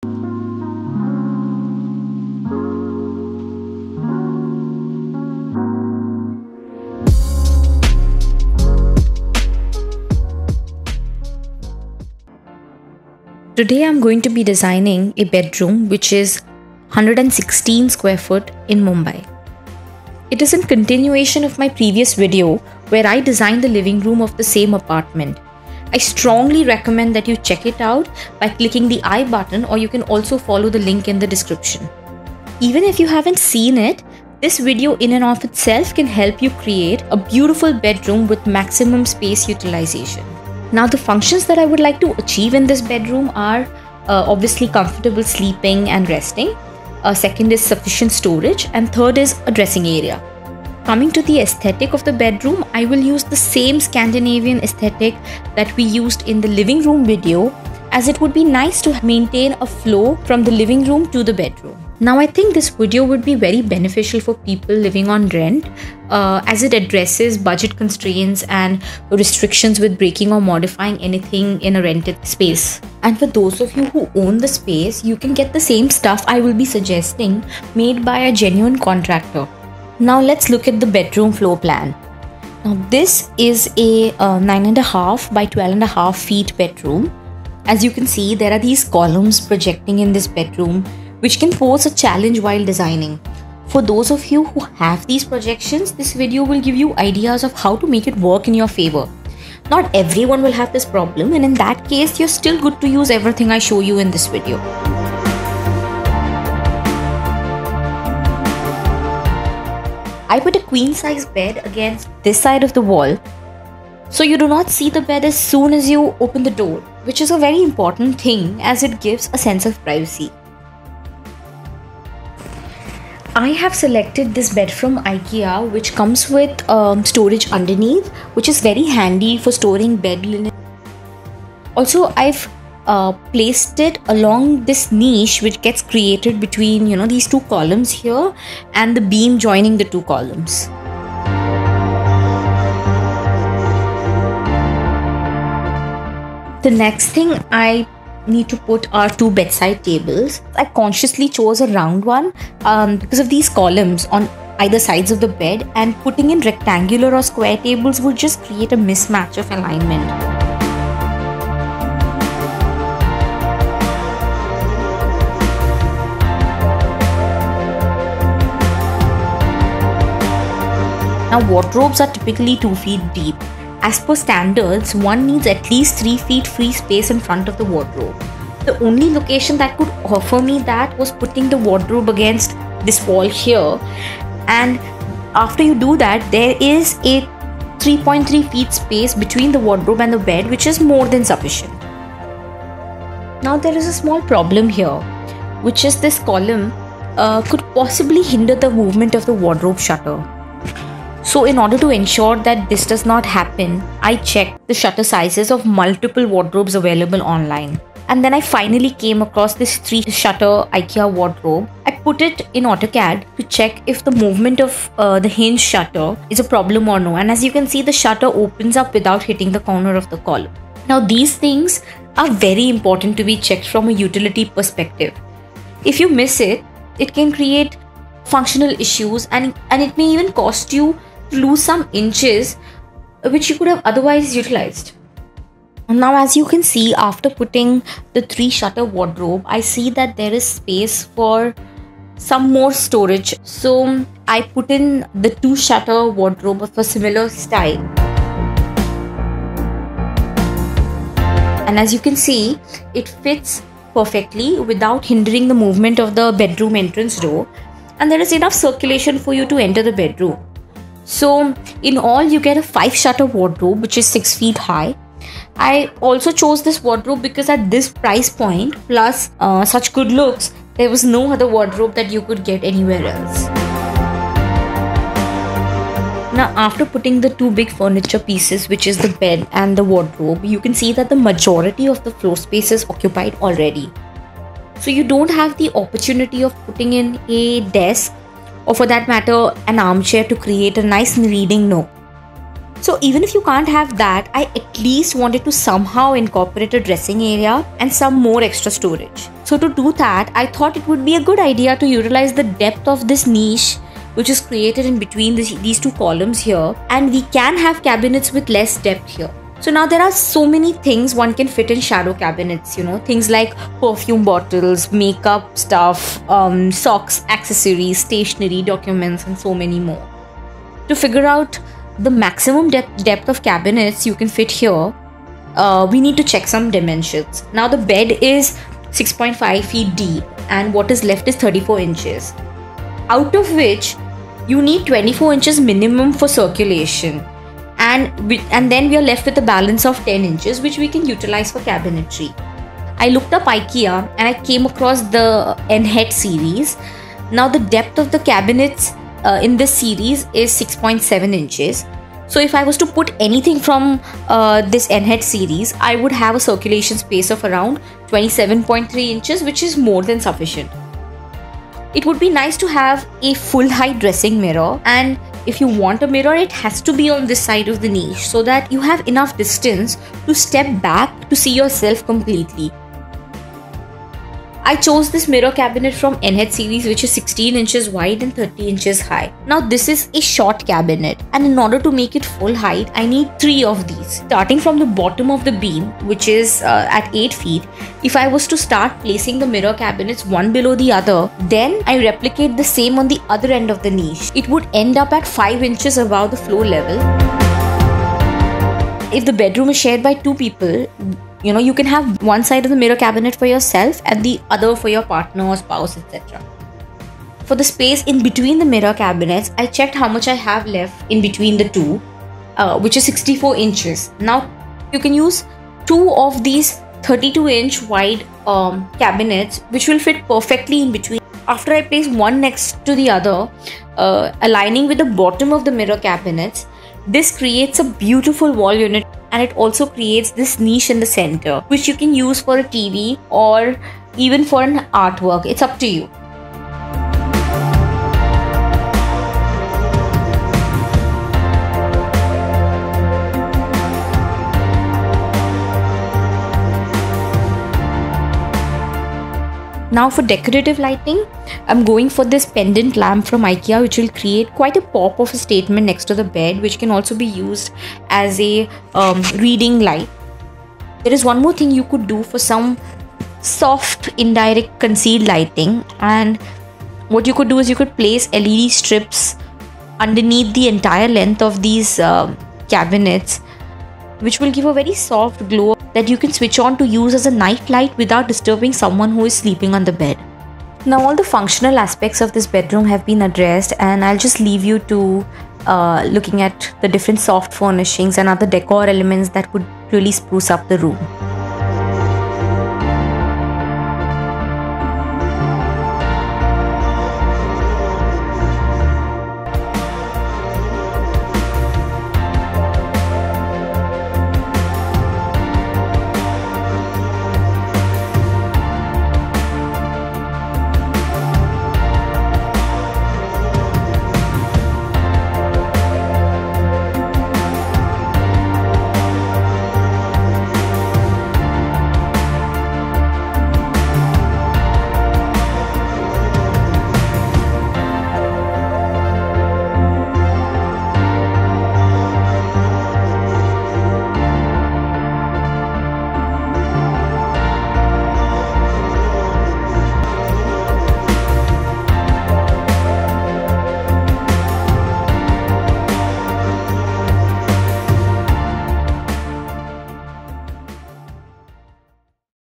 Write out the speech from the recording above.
Today I'm going to be designing a bedroom which is 116 square foot in Mumbai. It is in continuation of my previous video where I designed the living room of the same apartment. I strongly recommend that you check it out by clicking the I button, or you can also follow the link in the description. Even if you haven't seen it, this video in and of itself can help you create a beautiful bedroom with maximum space utilization. Now, the functions that I would like to achieve in this bedroom are obviously comfortable sleeping and resting. Second is sufficient storage, and third is a dressing area. Coming to the aesthetic of the bedroom, I will use the same Scandinavian aesthetic that we used in the living room video, as it would be nice to maintain a flow from the living room to the bedroom. Now, I think this video would be very beneficial for people living on rent, as it addresses budget constraints and restrictions with breaking or modifying anything in a rented space. And for those of you who own the space, you can get the same stuff I will be suggesting made by a genuine contractor. Now let's look at the bedroom floor plan. Now this is a 9.5 by 12.5 feet bedroom. As you can see, there are these columns projecting in this bedroom, which can pose a challenge while designing. For those of you who have these projections, this video will give you ideas of how to make it work in your favor. Not everyone will have this problem, and in that case, you're still good to use everything I show you in this video. I put a queen size bed against this side of the wall, so you do not see the bed as soon as you open the door, which is a very important thing as it gives a sense of privacy. I have selected this bed from Ikea, which comes with storage underneath, which is very handy for storing bed linen. Also, I've placed it along this niche which gets created between these two columns here and the beam joining the two columns. The next thing I need to put are two bedside tables. I consciously chose a round one because of these columns on either sides of the bed, and putting in rectangular or square tables would just create a mismatch of alignment. Now, wardrobes are typically 2 feet deep. As per standards, one needs at least 3 feet free space in front of the wardrobe. The only location that could offer me that was putting the wardrobe against this wall here. And after you do that, there is a 3.3 feet space between the wardrobe and the bed, which is more than sufficient. Now, there is a small problem here, which is this column could possibly hinder the movement of the wardrobe shutter. So in order to ensure that this does not happen, I checked the shutter sizes of multiple wardrobes available online. And then I finally came across this 3-shutter IKEA wardrobe. I put it in AutoCAD to check if the movement of the hinge shutter is a problem or no. And as you can see, the shutter opens up without hitting the corner of the column. Now these things are very important to be checked from a utility perspective. If you miss it, it can create functional issues, and it may even cost you to lose some inches which you could have otherwise utilized. Now, as you can see, after putting the 3-shutter wardrobe, I see that there is space for some more storage. So I put in the 2-shutter wardrobe of a similar style. And as you can see, it fits perfectly without hindering the movement of the bedroom entrance door, and there is enough circulation for you to enter the bedroom. So in all, you get a 5-shutter wardrobe which is 6 feet high. I also chose this wardrobe because at this price point plus such good looks, there was no other wardrobe that you could get anywhere else. Now, after putting the 2 big furniture pieces, which is the bed and the wardrobe, you can see that the majority of the floor space is occupied already. So you don't have the opportunity of putting in a desk, or for that matter an armchair, to create a nice reading nook. So even if you can't have that, I at least wanted to somehow incorporate a dressing area and some more extra storage. So to do that, I thought it would be a good idea to utilize the depth of this niche which is created in between these two columns here, and we can have cabinets with less depth here. So now there are so many things one can fit in shadow cabinets, you know, things like perfume bottles, makeup stuff, socks, accessories, stationery, documents, and so many more. To figure out the maximum depth of cabinets you can fit here, we need to check some dimensions. Now the bed is 6.5 feet deep and what is left is 34 inches, out of which you need 24 inches minimum for circulation, and then we are left with a balance of 10 inches which we can utilize for cabinetry. I looked up Ikea and I came across the N-Head series. Now the depth of the cabinets in this series is 6.7 inches. So if I was to put anything from this N-Head series, I would have a circulation space of around 27.3 inches, which is more than sufficient. It would be nice to have a full height dressing mirror, and if you want a mirror, it has to be on this side of the niche so that you have enough distance to step back to see yourself completely. I chose this mirror cabinet from N-Head series, which is 16 inches wide and 30 inches high. Now this is a short cabinet, and in order to make it full height, I need 3 of these. Starting from the bottom of the beam, which is at 8 feet, if I was to start placing the mirror cabinets one below the other, then I replicate the same on the other end of the niche. It would end up at 5 inches above the floor level. If the bedroom is shared by 2 people, you know, you can have one side of the mirror cabinet for yourself and the other for your partner or spouse, etc. For the space in between the mirror cabinets, I checked how much I have left in between the two, which is 64 inches. Now you can use 2 of these 32-inch wide cabinets, which will fit perfectly in between. After I place one next to the other, aligning with the bottom of the mirror cabinets, this creates a beautiful wall unit, and it also creates this niche in the center, which you can use for a TV or even for an artwork. It's up to you. Now for decorative lighting, I'm going for this pendant lamp from Ikea, which will create quite a pop of a statement next to the bed, which can also be used as a reading light. There is one more thing you could do for some soft indirect concealed lighting, and what you could do is you could place LED strips underneath the entire length of these cabinets, which will give a very soft glow that you can switch on to use as a night light without disturbing someone who is sleeping on the bed. Now all the functional aspects of this bedroom have been addressed, and I'll just leave you to looking at the different soft furnishings and other decor elements that would really spruce up the room.